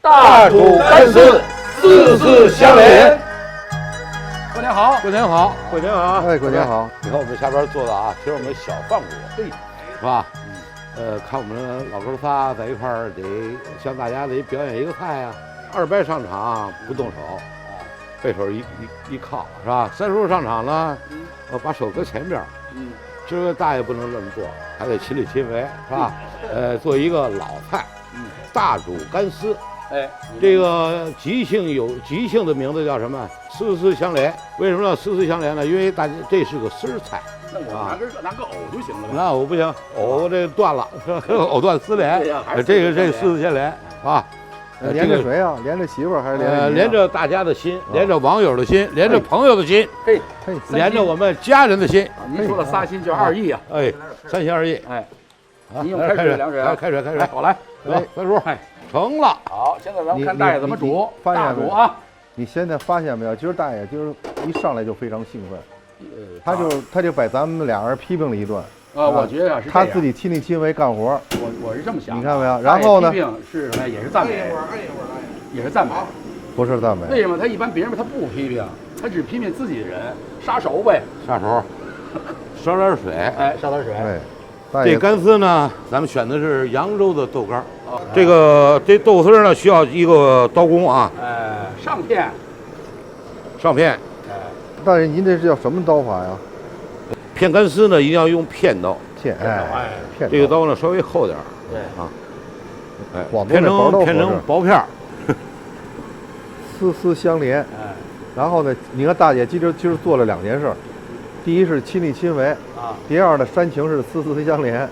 大煮干丝，丝丝相连。过年好，过年好，过年好，哎，过年好！你看我们下边坐的啊，其实我们小饭馆，对，是吧？看我们老哥仨在一块儿，得向大家得表演一个菜呀。二伯上场不动手，背手一靠，是吧？三叔上场呢，把手搁前边，今儿个大爷不能乱做，还得亲力亲为，是吧？做一个老菜，大煮干丝。哎，这个即兴的名字叫什么？丝丝相连。为什么叫丝丝相连呢？因为大家这是个丝儿菜。那我拿个藕就行了呗。那藕不行，藕这断了，藕断丝连。这丝丝相连啊。连着谁啊？连着媳妇儿还是连着大家的心，连着网友的心，连着朋友的心，嘿，连着我们家人的心。您说了仨心就2亿啊！哎，三心二意。哎，您用开水凉水啊？开水。好来，三叔，成了。好，现在咱们看大爷怎么煮，大煮啊！你现在发现没有？今儿大爷今儿一上来就非常兴奋，他就把咱们俩人批评了一顿。我觉得是他自己亲力亲为干活。我是这么想，你看没有？然后呢？批评是什么？也是赞美，也是赞美，不是赞美。为什么他一般别人他不批评，他只批评自己的人，杀熟呗，杀熟，烧点水，哎，烧点水。对，这干丝呢，咱们选的是扬州的豆干儿。这豆丝呢，需要一个刀工啊。上片。大爷，您这是叫什么刀法呀？片干丝呢，一定要用片刀。片这个刀呢稍微厚点儿。对啊。片成薄片儿。丝丝相连。然后呢，你看大姐今儿做了2件事，第一是亲力亲为第二呢煽情是丝丝相连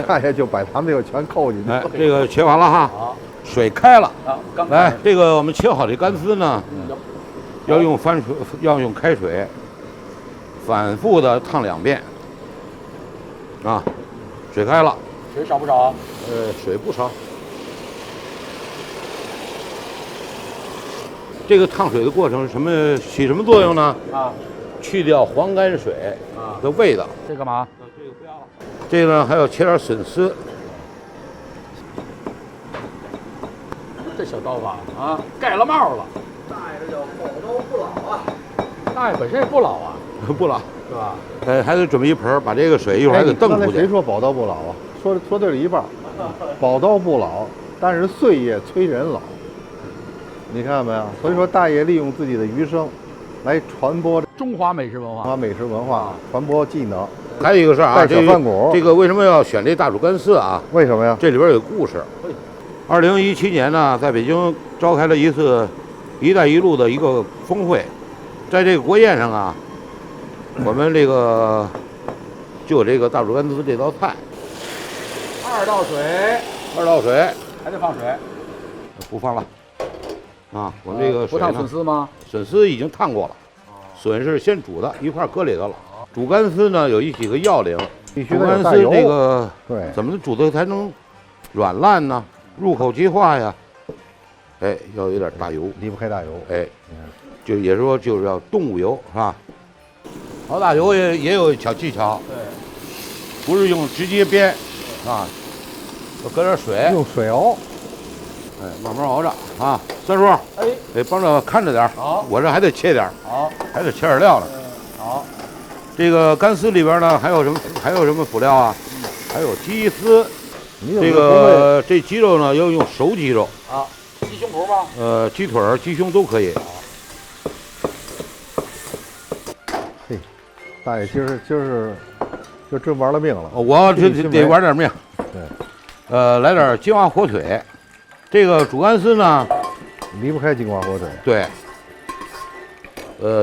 大爷就把咱们这个全扣进去。这个切完了哈，水开了。来，这个我们切好这干丝呢，要用开水，反复的烫2遍。啊，水开了。水少不少啊？水不少。这个烫水的过程起什么作用呢？去掉黄泔水的味道。这干嘛？这个不要了。这个呢还要切点笋丝。这小刀法啊，盖了帽了。大爷这叫宝刀不老啊！大爷本身也不老啊，不老是吧？还得准备一盆，把这个水一会儿还得瞪出去。谁说宝刀不老啊？说对了一半。宝刀不老，但是岁月催人老。你看到没有？所以说大爷利用自己的余生，来传播中华美食文化，传播技能。还有一个事儿啊，小饭馆这个为什么要选这大煮干丝啊？为什么呀？这里边有故事。2017年呢，在北京召开了一次“一带一路”的一个峰会，在这个国宴上啊，我们这个就有这个大煮干丝这道菜。2道水，还得放水，不放了。啊，我们这个不烫笋丝吗？笋丝已经烫过了，笋是先煮的，一块搁里头了。煮干丝呢有几个要领，煮干丝这个怎么煮的才能软烂呢？入口即化呀。要有点大油，离不开大油。就也说就是要动物油是吧？熬大油也有小技巧，不是用直接煸啊，要搁点水，用水熬。慢慢熬着啊，三叔，得帮着看着点。好，我这还得切点。好，还得切点料呢。好，这个干丝里边呢还有什么辅料啊？还有鸡丝。这鸡肉呢要用熟鸡肉。鸡胸脯吗？鸡腿、鸡胸都可以。嘿，大爷今儿就真玩了命了。我这得玩点命。对。来点金华火腿。这个煮干丝呢，离不开金华火腿。对。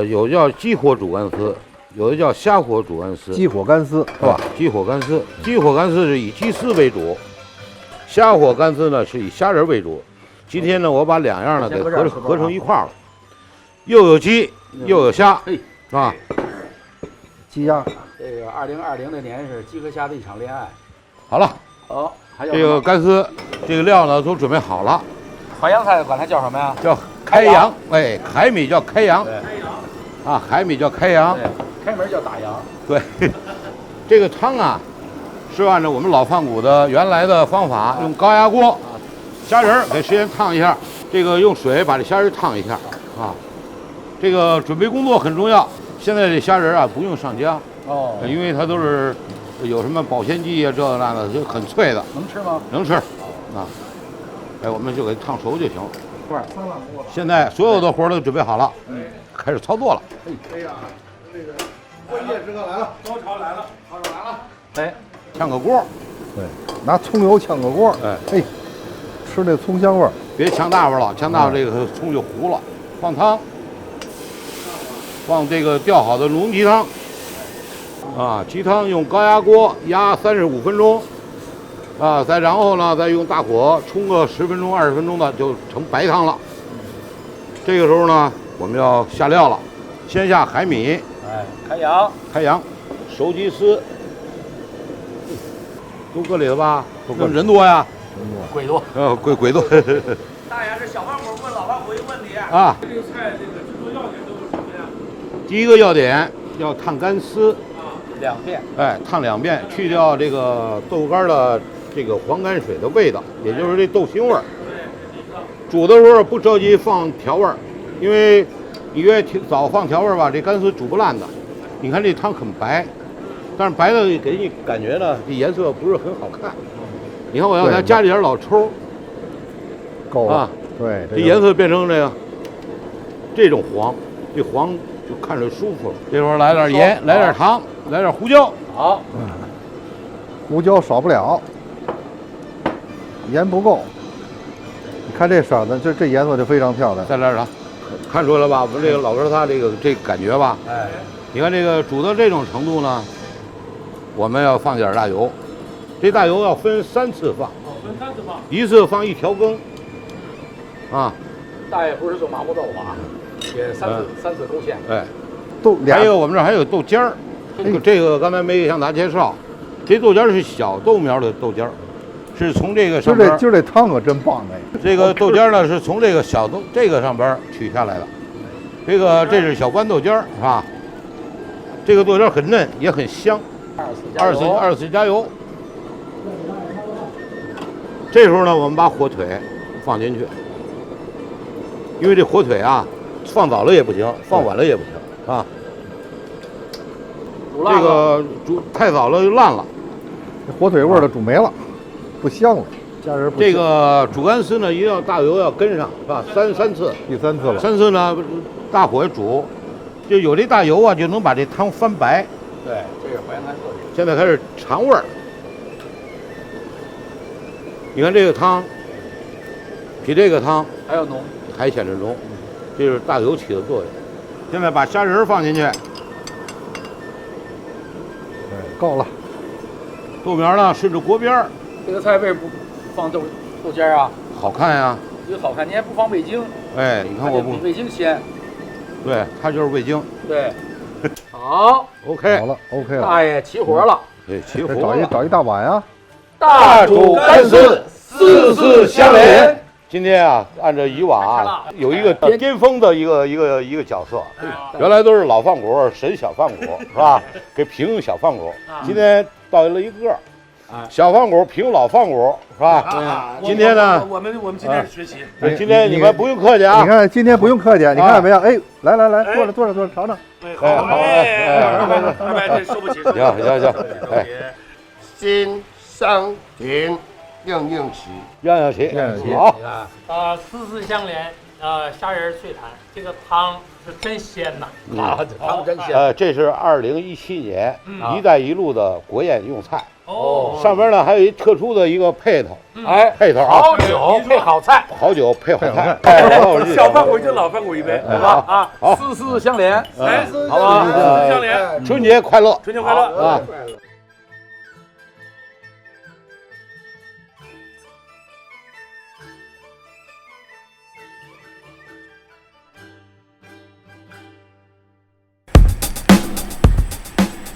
有叫鸡火煮干丝，有的叫虾火煮干丝。鸡火干丝是吧？鸡火干丝，鸡火干丝是以鸡丝为主，虾火干丝呢是以虾仁为主。今天呢，我把2样呢给合成一块了，又有鸡又有虾，啊。鸡鸭。这个2020的年是鸡和虾的一场恋爱。好了。好。这个干丝，这个料呢都准备好了。淮扬菜管它叫什么呀？叫开阳。海米叫开阳。海米叫开阳。开门叫打烊。对，这个汤啊，是按照我们老饭馆的原来的方法，用高压锅，虾仁给时间烫一下，这个用水把这虾仁烫一下啊。这个准备工作很重要。现在这虾仁啊不用上浆哦，因为它都是有什么保鲜剂啊这个那的，就很脆的。能吃吗？能吃啊。哎，我们就给烫熟就行了。3碗锅。现在所有的活都准备好了，开始操作了。哎呀，这个关键时刻来了，高潮来了，高潮来了。哎，炝个锅，对，拿葱油炝个锅，哎，吃那葱香味儿。别炝大发了，炝大发这个葱就糊了。放汤，放这个调好的浓鸡汤。啊，鸡汤用高压锅压35分钟，啊，然后呢，再用大火冲个10分钟、20分钟的就成白汤了。这个时候呢，我们要下料了，先下海米，哎，开阳，熟鸡丝，都搁里头吧？都搁人多呀？鬼多。鬼多。大爷，这小饭馆问老饭馆一个问题啊，这个菜这个制作要点都有什么呀？第一个要点要烫干丝2遍，哎，烫2遍，去掉这个豆干的这个黄泔水的味道，也就是这豆腥味儿。煮的时候不着急放调味儿，因为你越早放调味儿吧，这干丝煮不烂的。你看这汤很白，但是白的给你感觉呢，这颜色不是很好看。你看我要再加一点老抽，够了。啊，对，这颜色变成这种黄，这黄就看着舒服了。这会儿来点盐，来点糖，来点胡椒。好，胡椒少不了，盐不够。你看这色子，这颜色就非常漂亮。再来点糖，看出来了吧？我们这个老根它这感觉吧？哎，你看这个煮到这种程度呢，我们要放点大油。这大油要分3次放，分3次放，一次放1条羹。啊，大爷不是做麻婆豆腐啊，也三次勾芡。哎，还有我们这儿还有豆尖儿，这个刚才没向大家介绍，这豆尖儿是小豆苗的豆尖儿，是从这个上边。今儿这汤可真棒哎！这个豆尖儿呢是从这个小豆这个上边取下来的，这是小豌豆尖儿是吧？这个豆尖儿很嫩也很香。二次加油。这时候呢，我们把火腿放进去，因为这火腿啊，放早了也不行，放晚了也不行啊。这个煮太早了就烂了，火腿味儿都煮没了，不香了。家人不这个煮干丝呢，一定要大油要跟上，是吧？三次，第3次了。3次呢，大火煮，就有这大油啊，就能把这汤翻白。对，这是淮南特点。现在开始尝味儿。你看这个汤，比这个汤还要浓，还显得浓，这是大油起的作用。现在把虾仁放进去，对，够了。豆苗呢顺着锅边儿。这个菜为什么不放豆尖啊？好看呀。这个好看，你还不放味精？哎，你看我不比味精鲜。对，它就是味精。对。好 ，OK。好了 ，OK 了。大爷起火了。对，起火了。找一大碗啊。大煮干丝，4次相连。今天啊，按照以往啊，有一个巅峰的一个角色，原来都是老饭骨审小饭骨是吧？给评小饭骨。今天到了一个，小饭骨评老饭骨是吧？今天呢，我们今天学习。今天你们不用客气啊。你看今天不用客气，你看见没有？哎，来，坐着，尝尝。哎，好，哎，这受不起。行，哎，心上甜，样样齐。好。丝丝相连，虾仁脆弹，这个汤是真鲜呐！这汤真鲜。这是2017年“一带一路”的国宴用菜。哦，上边呢还有一特殊的一个配头，配头啊，好酒配好菜，好酒配好菜。小饭馆就老饭馆一杯，好吧？啊，好，丝丝相连，哎，好吧？丝丝相连，春节快乐，春节快乐啊！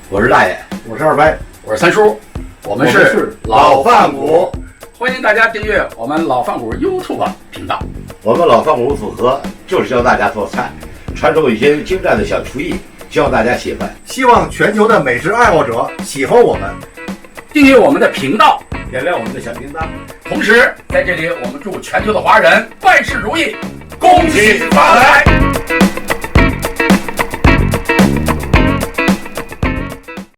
我是大爷，我是二白，我是三叔，我们是老饭骨，欢迎大家订阅我们老饭骨 YouTube 频道。我们老饭骨组合就是教大家做菜，传授一些精湛的小厨艺，教大家喜欢。希望全球的美食爱好者喜欢我们，订阅我们的频道，点亮我们的小铃铛。同时，在这里我们祝全球的华人万事如意，恭喜发财。